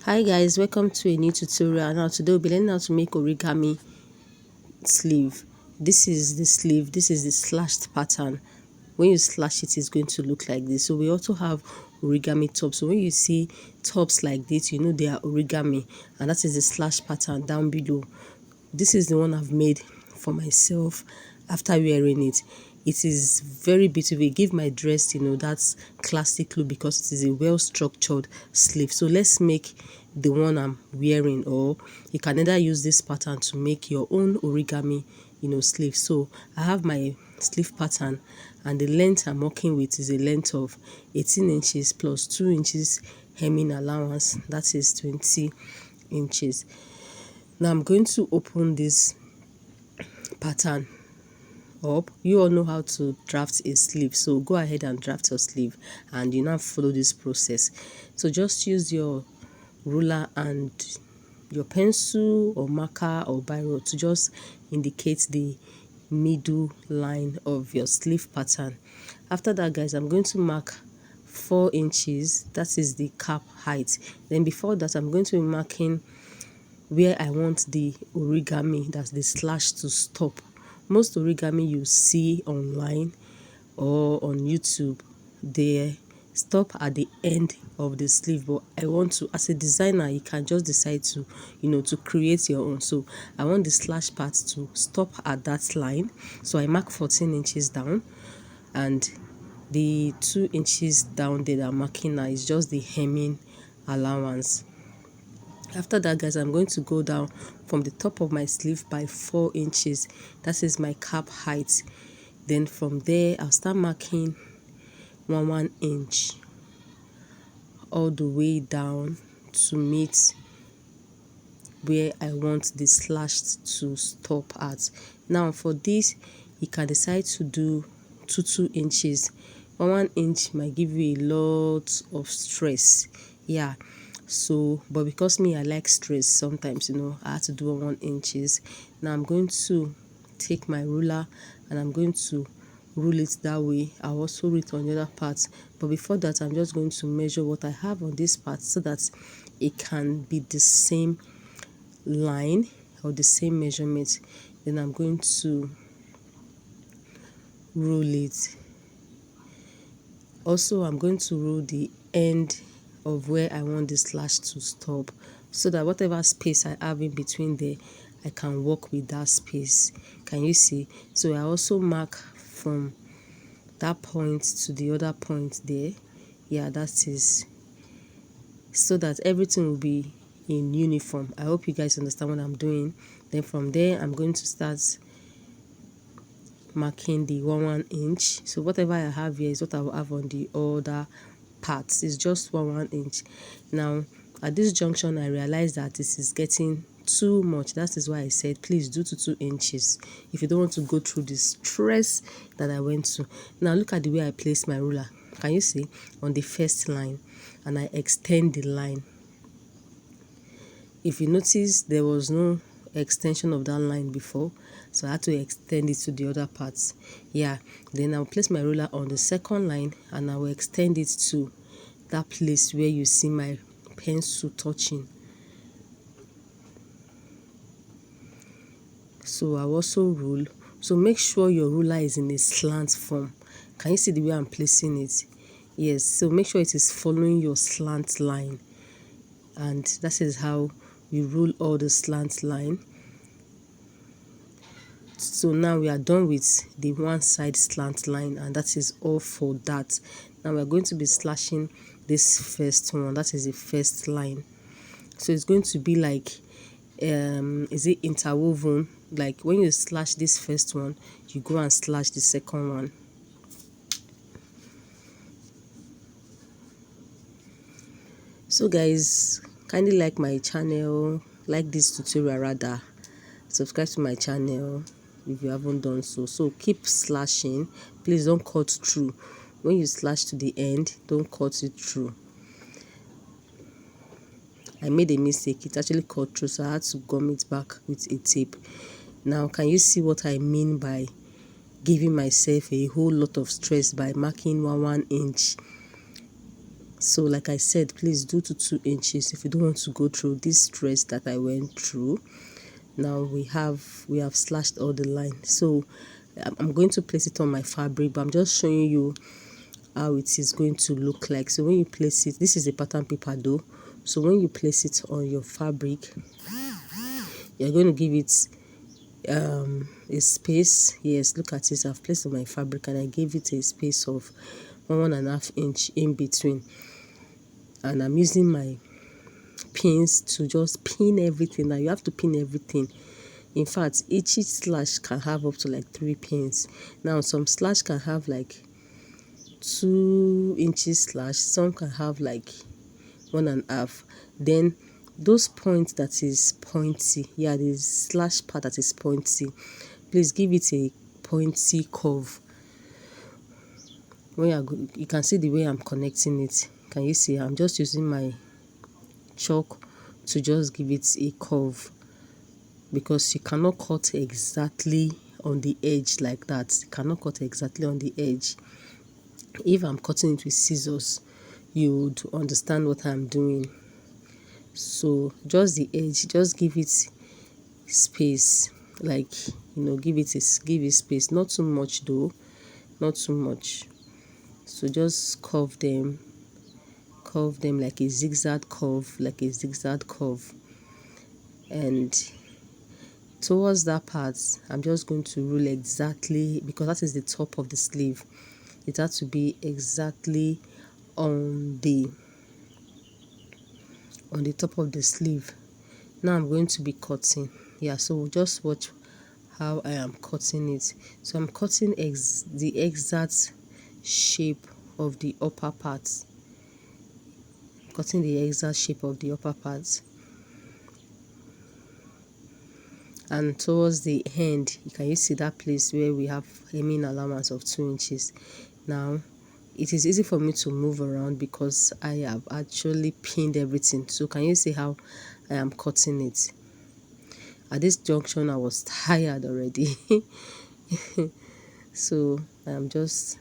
Hi guys, welcome to a new tutorial. Now today we'll be learning how to make origami sleeve. This is the sleeve, this is the slashed pattern. When you slash it, it's going to look like this. So we also have origami tops. So when you see tops like this, you know they are origami, and that is the slash pattern down below. This is the one I've made for myself after wearing it. It is very beautiful. It gives my dress, that classic look because it is a well-structured sleeve. So let's make the one I'm wearing, or you can either use this pattern to make your own origami, sleeve. So I have my sleeve pattern, and the length I'm working with is a length of 18 inches plus 2 inches hemming allowance. That is 20 inches. Now I'm going to open this pattern up. You all know how to draft a sleeve, so go ahead and draft your sleeve, and you now follow this process. So just use your ruler and your pencil or marker or biro to just indicate the middle line of your sleeve pattern. After that, guys, I'm going to mark 4 inches. That is the cap height. Then before that, I'm going to be marking where I want the origami, that's the slash, to stop. Most origami you see online or on YouTube, they stop at the end of the sleeve, but I want to, as a designer, you can just decide to to create your own. So I want the slash part to stop at that line, so I mark 14 inches down, and the 2 inches down there that I'm marking now is just the hemming allowance. After that, guys, I'm going to go down from the top of my sleeve by 4 inches. That is my cap height. Then from there, I'll start marking 1 inch all the way down to meet where I want the slash to stop at. Now for this, you can decide to do 2 inches. 1 inch might give you a lot of stress, yeah. So but because me, I like stress, sometimes I have to do 1 inches. Now I'm going to take my ruler and I'm going to rule it that way. I'll also rule it on the other part, but before that, I'm just going to measure what I have on this part so that it can be the same line or the same measurement. Then I'm going to rule it. Also, I'm going to rule the end of where I want the slash to stop, so that whatever space I have in between there, I can work with that space. Can you see? So I also mark from that point to the other point there. Yeah, that is so that everything will be in uniform. I hope you guys understand what I'm doing. Then from there, I'm going to start marking the 1 inch. So whatever I have here is what I will have on the other parts. It's just 1 inch. Now at this junction, I realized that this is getting too much. That is why I said please do to 2 inches if you don't want to go through the stress that I went to. Now look at the way I placed my ruler. Can you see? On the first line, and I extend the line. If you notice, there was no extension of that line before, so I had to extend it to the other parts. Yeah, then I'll place my ruler on the second line and I will extend it to that place where you see my pencil touching. So I'll also rule. So make sure your ruler is in a slant form. Can you see the way I'm placing it? Yes, so make sure it is following your slant line, and that is how you rule all the slant line. So now we are done with the one side slant line, and that is all for that. Now we're going to be slashing this first one. That is the first line. So it's going to be like is it interwoven? Like when you slash this first one, you go and slash the second one. So guys, kindly like my channel, like this tutorial rather, subscribe to my channel if you haven't done so. So keep slashing, please don't cut through. When you slash to the end, don't cut it through. I made a mistake, it actually cut through, so I had to gum it back with a tape. Now can you see what I mean by giving myself a whole lot of stress by marking 1 inch? So like I said, please do to 2 inches if you don't want to go through this stress that I went through. Now we have slashed all the line. So I'm going to place it on my fabric, but I'm just showing you how it is going to look like. So when you place it, this is a pattern paper though, so when you place it on your fabric, you're going to give it a space. Yes, look at this, I've placed on my fabric and I gave it a space of 1.5 inch in between, and I'm using my pins to just pin everything. Now you have to pin everything. In fact, each slash can have up to like 3 pins. Now some slash can have like 2 inches slash, some can have like 1.5. Then those points that is pointy, yeah, the slash part that is pointy, please give it a pointy curve. When you can see the way I'm connecting it. Can you see? I'm just using my chalk to just give it a curve, because you cannot cut exactly on the edge like that. You cannot cut exactly on the edge. If I'm cutting it with scissors, you would understand what I'm doing. So just the edge, just give it space, like, give it space, not too much though, not too much. So just curve them like a zigzag curve, and towards that part I'm just going to rule exactly, because that is the top of the sleeve. It has to be exactly on the top of the sleeve. Now I'm going to be cutting. Yeah, so just watch how I am cutting it. So I'm cutting the exact shape of the upper part. Cutting the exact shape of the upper part. And towards the end, can you see that place where we have a mean allowance of 2 inches? Now it is easy for me to move around because I have actually pinned everything. So can you see how I am cutting it? At this junction I was tired already. So I'm just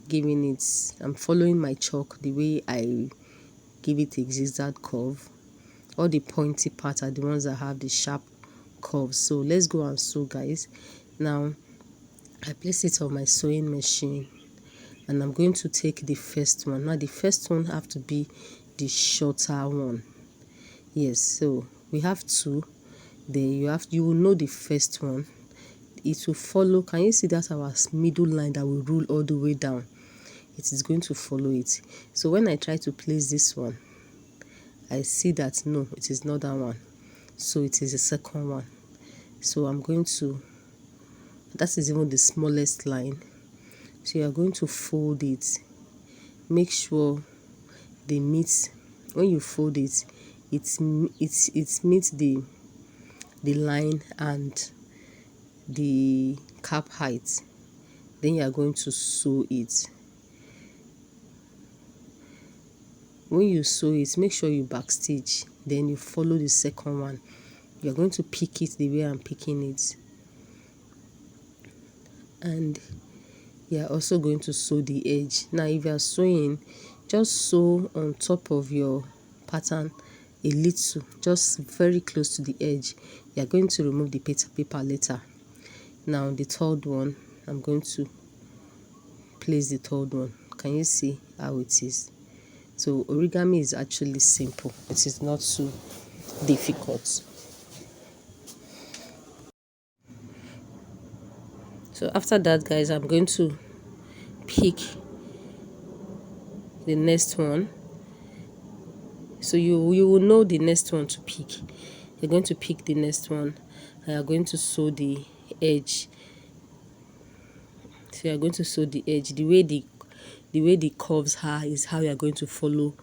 giving it, I'm following my chalk the way I give it a zigzag curve. All the pointy parts are the ones that have the sharp curves. So let's go and sew, guys. Now I place it on my sewing machine and I'm going to take the first one. Now the first one have to be the shorter one. Yes, so we have two. Then you will know the first one. It will follow. Can you see that our middle line that will rule all the way down? It is going to follow it. So when I try to place this one, I see that no, it is not that one, so it is the second one. So I'm going to, that is even the smallest line. So you are going to fold it. Make sure they meet. When you fold it, it meets the line and the cap height. Then you are going to sew it. When you sew it, make sure you backstitch. Then you follow the second one. You are going to pick it the way I'm picking it, and you are also going to sew the edge. Now if you are sewing, just sew on top of your pattern a little, just very close to the edge. You are going to remove the paper later. Now the third one, I'm going to place the third one. Can you see how it is? So origami is actually simple. It is not too difficult. So after that, guys, I'm going to pick the next one. So you will know the next one to pick. You're going to pick the next one and you're going to sew the edge. So you're going to sew the edge. The way the curves are is how you're going to follow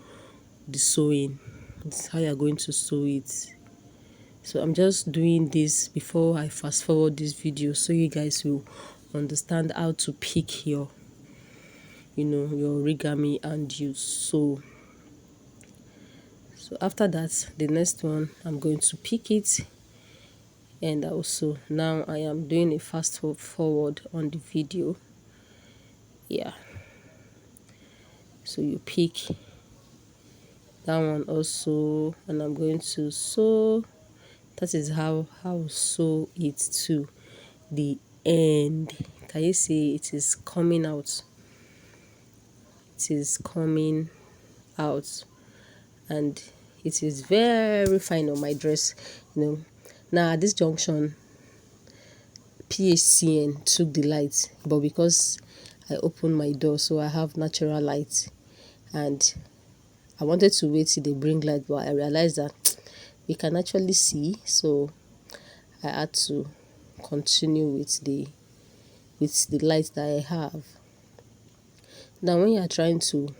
the sewing. It's how you're going to sew it. So I'm just doing this before I fast forward this video so you guys will understand how to pick your your origami and you sew. So after that, the next one, I'm going to pick it, and also now I am doing a fast forward on the video. Yeah, so you pick that one also, and I'm going to sew. That is how I'll sew it to the end. Can you see it is coming out? It is coming out, and it is very fine on my dress, Now at this junction, PHCN took the light, but because I opened my door, so I have natural light, and I wanted to wait till they bring light, but I realized that we can actually see, so I had to continue with the light that I have. Now when you are trying to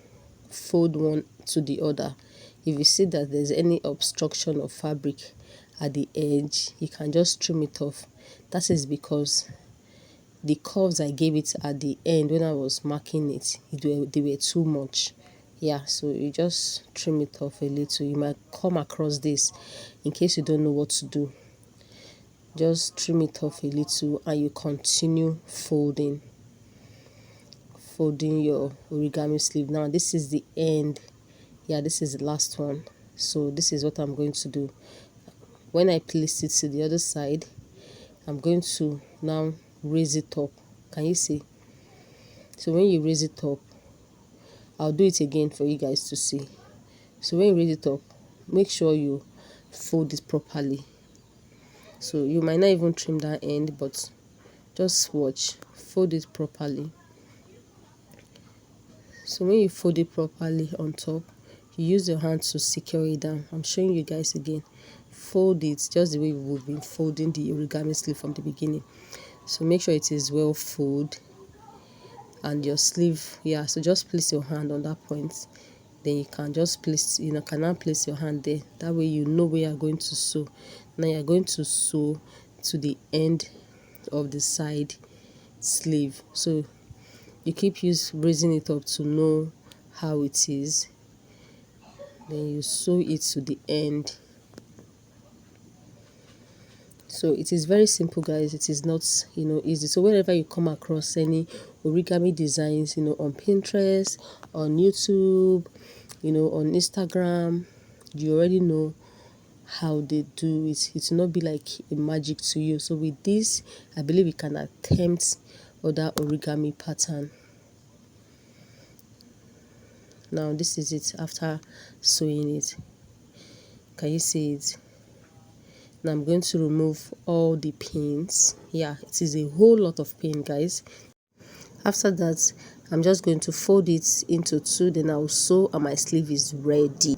fold one to the other, if you see that there's any obstruction of fabric at the edge, you can just trim it off. That is because the curves I gave it at the end when I was marking it, they were too much. Yeah, so you just trim it off a little. You might come across this in case you don't know what to do. Just trim it off a little and you continue folding your origami sleeve. Now this is the end. Yeah, this is the last one. So this is what I'm going to do. When I place it to the other side, I'm going to now raise it up. Can you see? So when you raise it up, I'll do it again for you guys to see. So when you raise it up, make sure you fold it properly. So you might not even trim that end, but just watch. Fold it properly. So when you fold it properly on top, you use your hand to secure it down. I'm showing you guys again. Fold it just the way we've been folding the origami sleeve from the beginning. So make sure it is well folded, and your sleeve, yeah, so just place your hand on that point. Then you can just place, can now place your hand there. That way you know where you're going to sew. Now you're going to sew to the end of the side sleeve. So you keep raising it up to know how it is. Then you sew it to the end. So it is very simple, guys. It is not easy. So whenever you come across any origami designs, on Pinterest, on YouTube, on Instagram, you already know how they do it. It will not be like a magic to you. So with this, I believe you can attempt other origami pattern. Now this is it after sewing it. Can you see it? Now I'm going to remove all the pins. Yeah, it is a whole lot of pin, guys. After that, I'm just going to fold it into two, then I'll sew and my sleeve is ready.